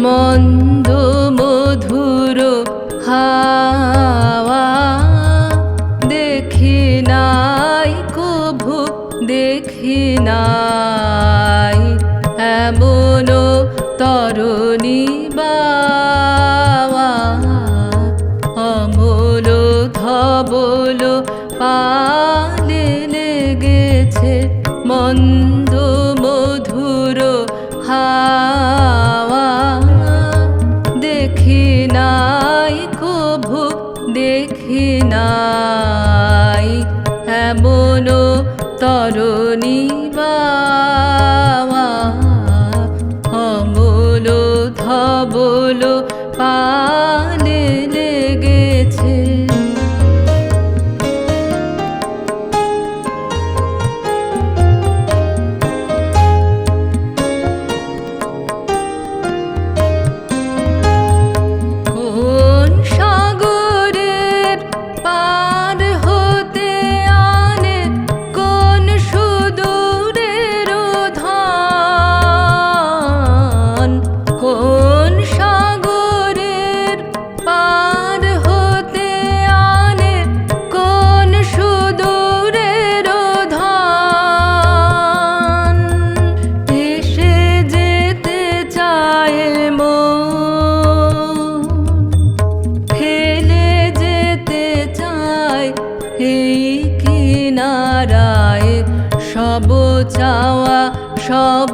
মন্দ মধুর হাওয়া দেখি নাই কভু দেখি নাই এমন তরুণী বাওয়া অমল ধবল পালে লেগেছে মন্দ মধুর হাওয়া দেখি নাই কভু দেখি নাই এমন তরুণী বাওয়া অমল ধবল পালে লেগেছে। কোন সাগরের পার হতে আনে কোন সুদূরের ধান, কোন সাগরের পার হতে আনে কোন সুদূরের ধান, এসে যেতে চায় মন ফেলে যেতে চায় এই কিনারায় সব চাওয়া সব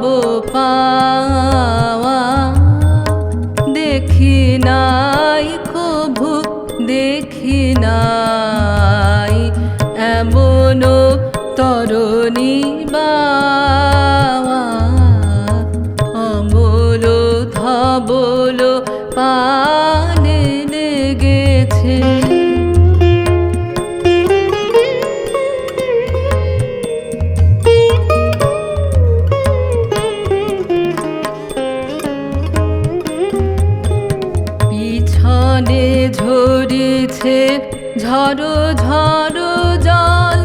পাওয়া দেখি নাই কভু দেখি নাই এমন তরুণী বাওয়া অমল ধবল পালে লেগেছে। পিছনে ঝরেছে ঝড়ো ঝড়ো জল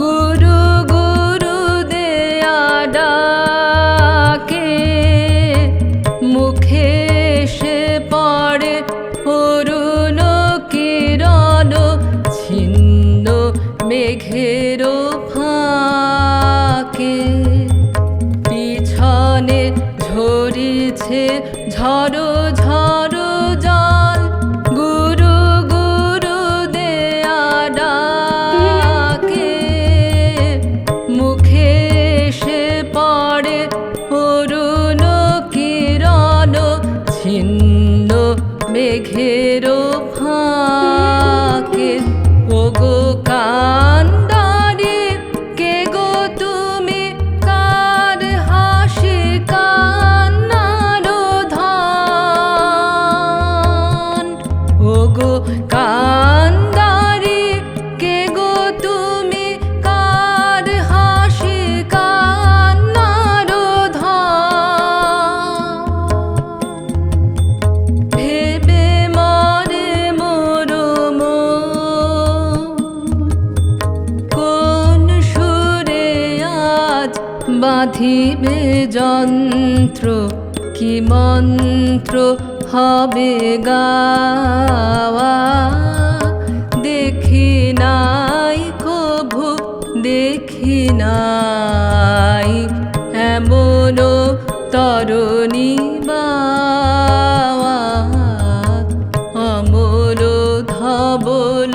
গুরু গুরু দেয়া ডাকে, মুখে এসে পড়ে অরুণ কিরণ ছিন্ন মেঘের ফাঁকে, পিছনে ঝরেছে ঝড়ো ঝড়ো জল গুরু গুরু দেয়া ডাকে, মুখে এসে পড়ে অরুণ কিরণ ছিন্ন মেঘের ফাঁকে। ওগো কান্দারি কে গো তুমি কার হাসি কান্নার ধান, ওগো কান্দারি কে গো তুমি কার হাসি কান্নার ধান, ভেবে মরে মোর মন কোন সুরে আজ বাঁধিবে যন্ত্র কি মন্ত্র হবে গাওয়া দেখি নাই কভু দেখি নাই এমন তরুণী বাওয়া অমল ধবল